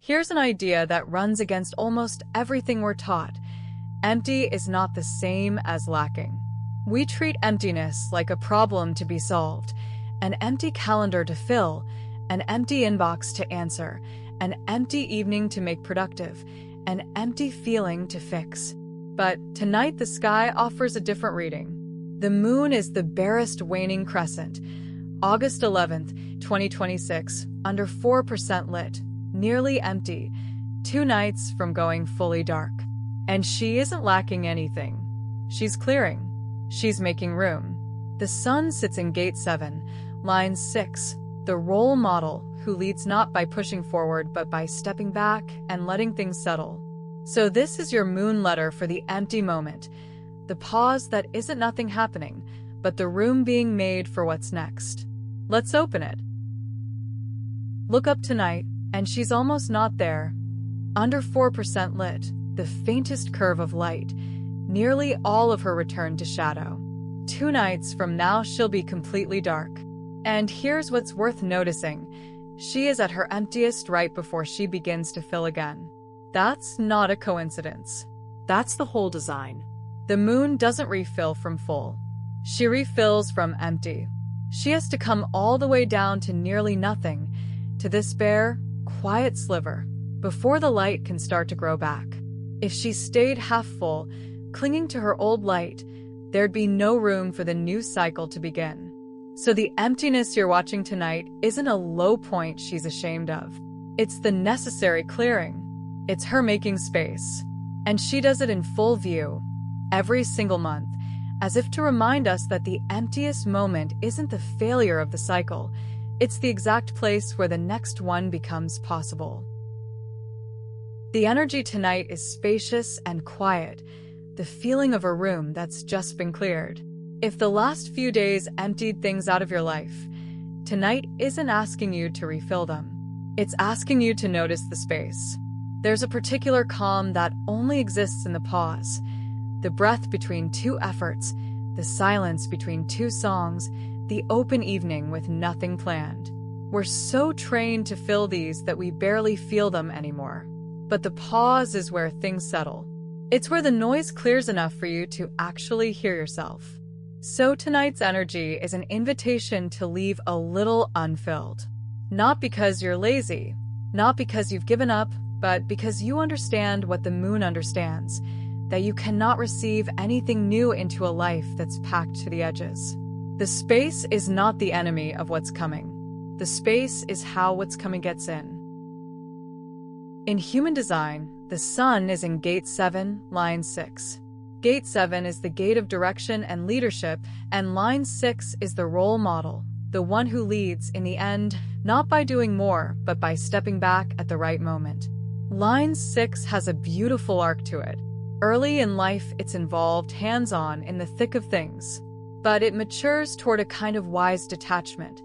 Here's an idea that runs against almost everything we're taught. Empty is not the same as lacking. We treat emptiness like a problem to be solved, an empty calendar to fill, an empty inbox to answer, an empty evening to make productive, an empty feeling to fix. But tonight the sky offers a different reading. The moon is the barest waning crescent, August 11th, 2026, under 4% lit, nearly empty, 2 nights from going fully dark. And she isn't lacking anything. She's clearing. She's making room. The sun sits in gate 7, line 6, the role model who leads not by pushing forward but by stepping back and letting things settle. So this is your moon letter for the empty moment, the pause that isn't nothing happening, but the room being made for what's next. Let's open it. Look up tonight, and she's almost not there. Under 4% lit, the faintest curve of light, nearly all of her return to shadow. 2 nights from now she'll be completely dark. And here's what's worth noticing. She is at her emptiest right before she begins to fill again. That's not a coincidence. That's the whole design. The moon doesn't refill from full. She refills from empty. She has to come all the way down to nearly nothing, to this bare, quiet sliver, before the light can start to grow back. If she stayed half full, clinging to her old light, there'd be no room for the new cycle to begin. So the emptiness you're watching tonight isn't a low point she's ashamed of. It's the necessary clearing. It's her making space. And she does it in full view, every single month, as if to remind us that the emptiest moment isn't the failure of the cycle. It's the exact place where the next one becomes possible. The energy tonight is spacious and quiet, the feeling of a room that's just been cleared. If the last few days emptied things out of your life, tonight isn't asking you to refill them. It's asking you to notice the space. There's a particular calm that only exists in the pause, the breath between 2 efforts, the silence between 2 songs, the open evening with nothing planned. We're so trained to fill these that we barely feel them anymore. But the pause is where things settle. It's where the noise clears enough for you to actually hear yourself. So tonight's energy is an invitation to leave a little unfilled. Not because you're lazy, not because you've given up, but because you understand what the moon understands, that you cannot receive anything new into a life that's packed to the edges. The space is not the enemy of what's coming. The space is how what's coming gets in. In human design, the sun is in gate 7, line 6. Gate 7 is the gate of direction and leadership, and line 6 is the role model, the one who leads in the end, not by doing more, but by stepping back at the right moment. Line 6 has a beautiful arc to it. Early in life, it's involved hands-on in the thick of things, but it matures toward a kind of wise detachment,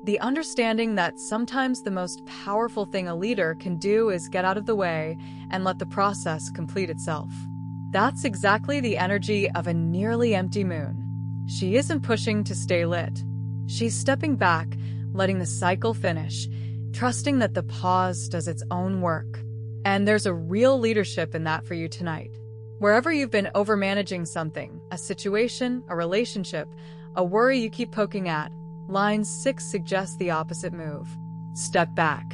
the understanding that sometimes the most powerful thing a leader can do is get out of the way and let the process complete itself. That's exactly the energy of a nearly empty moon. She isn't pushing to stay lit. She's stepping back, letting the cycle finish, trusting that the pause does its own work. And there's a real leadership in that for you tonight. Wherever you've been overmanaging something, a situation, a relationship, a worry you keep poking at, line 6 suggests the opposite move. Step back.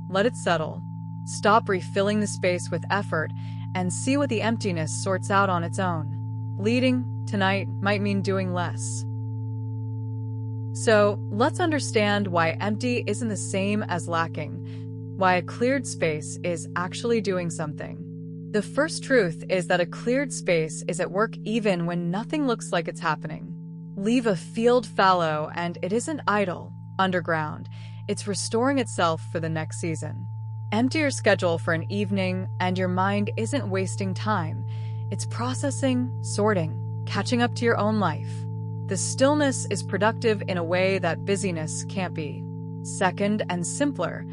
Let it settle. Stop refilling the space with effort and see what the emptiness sorts out on its own. Leading tonight might mean doing less. So let's understand why empty isn't the same as lacking, why a cleared space is actually doing something. The first truth is that a cleared space is at work even when nothing looks like it's happening. Leave a field fallow and it isn't idle, underground. It's restoring itself for the next season. Empty your schedule for an evening and your mind isn't wasting time. It's processing, sorting, catching up to your own life. The stillness is productive in a way that busyness can't be. Second, and simpler,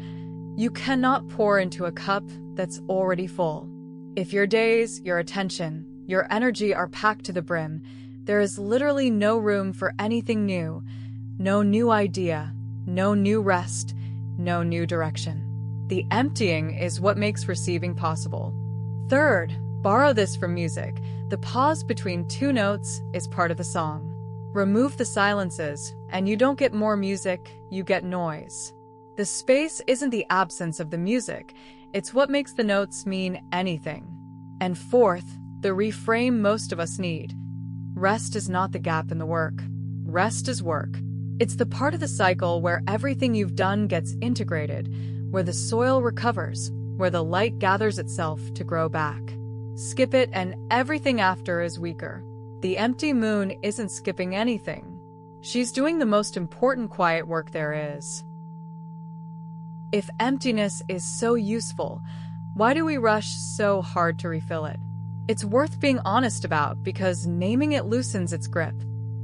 you cannot pour into a cup that's already full. If your days, your attention, your energy are packed to the brim, there is literally no room for anything new, no new idea, no new rest, no new direction. The emptying is what makes receiving possible. Third, borrow this from music. The pause between two notes is part of the song. Remove the silences, and you don't get more music, you get noise. The space isn't the absence of the music, it's what makes the notes mean anything. And fourth, the reframe most of us need. Rest is not the gap in the work. Rest is work. It's the part of the cycle where everything you've done gets integrated, where the soil recovers, where the light gathers itself to grow back. Skip it and everything after is weaker. The empty moon isn't skipping anything. She's doing the most important quiet work there is. If emptiness is so useful, why do we rush so hard to refill it? It's worth being honest about because naming it loosens its grip.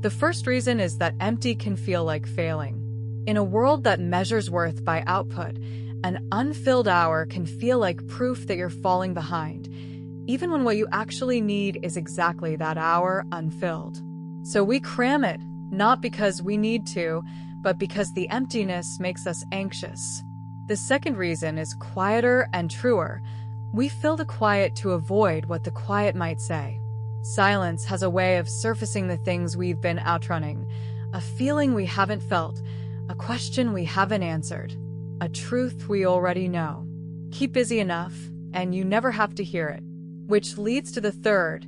The first reason is that empty can feel like failing. In a world that measures worth by output, an unfilled hour can feel like proof that you're falling behind, even when what you actually need is exactly that hour unfilled. So we cram it, not because we need to, but because the emptiness makes us anxious. The second reason is quieter and truer. We fill the quiet to avoid what the quiet might say. Silence has a way of surfacing the things we've been outrunning, a feeling we haven't felt, a question we haven't answered, a truth we already know. Keep busy enough, and you never have to hear it. Which leads to the third.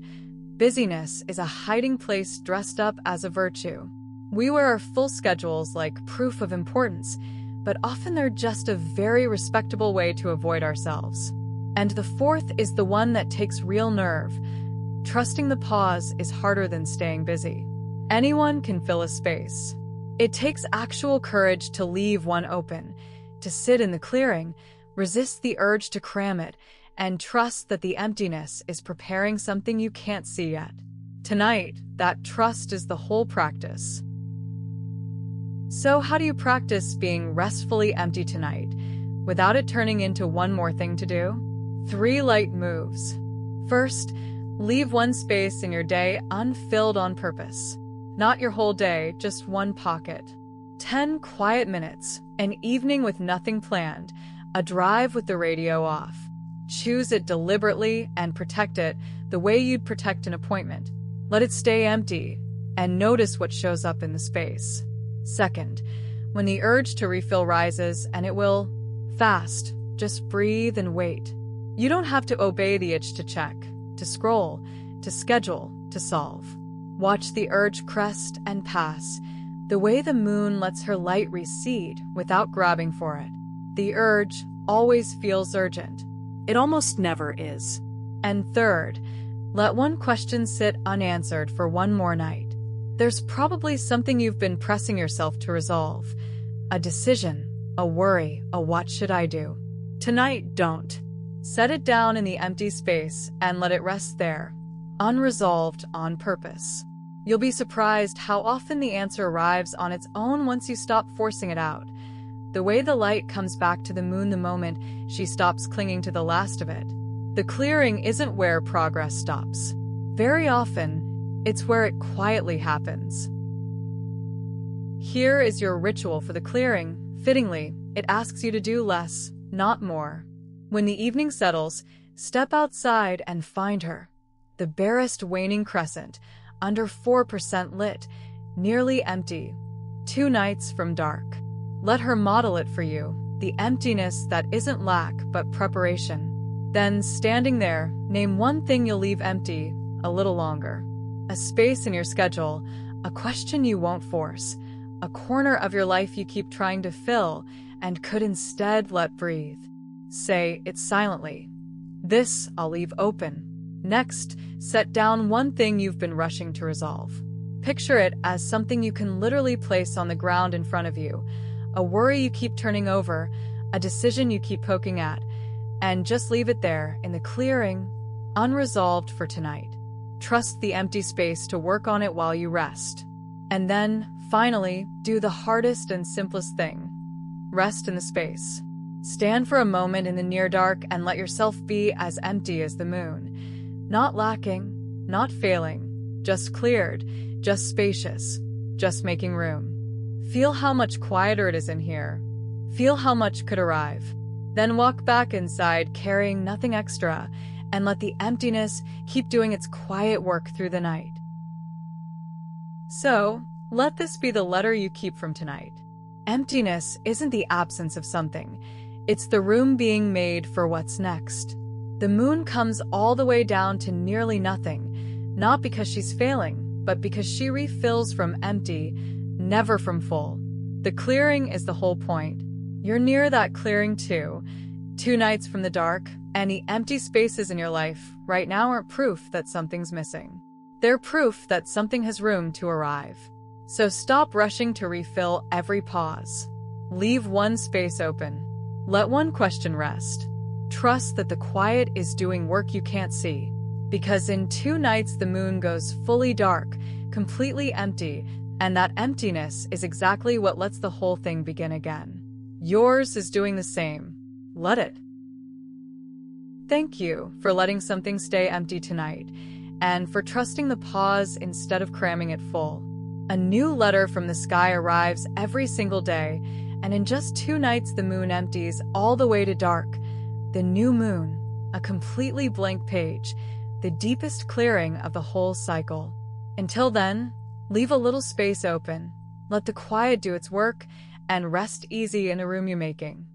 Busyness is a hiding place dressed up as a virtue. We wear our full schedules like proof of importance, but often they're just a very respectable way to avoid ourselves. And the fourth is the one that takes real nerve. Trusting the pause is harder than staying busy. Anyone can fill a space. It takes actual courage to leave one open, to sit in the clearing, resist the urge to cram it, and trust that the emptiness is preparing something you can't see yet. Tonight, that trust is the whole practice. So how do you practice being restfully empty tonight, without it turning into one more thing to do? 3 light moves. First, leave one space in your day unfilled on purpose. Not your whole day, just one pocket. 10 quiet minutes, an evening with nothing planned, a drive with the radio off. Choose it deliberately and protect it the way you'd protect an appointment. Let it stay empty, and notice what shows up in the space. Second, when the urge to refill rises, and it will, fast, just breathe and wait. You don't have to obey the itch to check, to scroll, to schedule, to solve. Watch the urge crest and pass, the way the moon lets her light recede without grabbing for it. The urge always feels urgent. It almost never is. And third, let one question sit unanswered for one more night. There's probably something you've been pressing yourself to resolve. A decision, a worry, a what should I do? Tonight, don't. Set it down in the empty space and let it rest there, unresolved on purpose. You'll be surprised how often the answer arrives on its own once you stop forcing it out. The way the light comes back to the moon the moment she stops clinging to the last of it. The clearing isn't where progress stops. Very often, it's where it quietly happens. Here is your ritual for the clearing. Fittingly, it asks you to do less, not more. When the evening settles, step outside and find her. The barest waning crescent, under 4% lit, nearly empty, 2 nights from dark. Let her model it for you, the emptiness that isn't lack but preparation. Then, standing there, name one thing you'll leave empty a little longer. A space in your schedule, a question you won't force, a corner of your life you keep trying to fill and could instead let breathe. Say it silently. This I'll leave open. Next, set down one thing you've been rushing to resolve. Picture it as something you can literally place on the ground in front of you, a worry you keep turning over, a decision you keep poking at, and just leave it there in the clearing, unresolved for tonight. Trust the empty space to work on it while you rest. And then, finally, do the hardest and simplest thing. Rest in the space. Stand for a moment in the near dark and let yourself be as empty as the moon. Not lacking, not failing, just cleared, just spacious, just making room. Feel how much quieter it is in here. Feel how much could arrive. Then walk back inside carrying nothing extra, and let the emptiness keep doing its quiet work through the night. So, let this be the letter you keep from tonight. Emptiness isn't the absence of something. It's the room being made for what's next. The moon comes all the way down to nearly nothing, not because she's failing, but because she refills from empty, never from full. The clearing is the whole point. You're near that clearing too. 2 nights from the dark, any empty spaces in your life right now aren't proof that something's missing. They're proof that something has room to arrive. So stop rushing to refill every pause. Leave one space open. Let one question rest. Trust that the quiet is doing work you can't see. Because in 2 nights the moon goes fully dark, completely empty, and that emptiness is exactly what lets the whole thing begin again. Yours is doing the same. Let it. Thank you for letting something stay empty tonight, and for trusting the pause instead of cramming it full. A new letter from the sky arrives every single day, and in just 2 nights the moon empties all the way to dark. The new moon, a completely blank page, the deepest clearing of the whole cycle. Until then, leave a little space open, let the quiet do its work, and rest easy in the room you're making.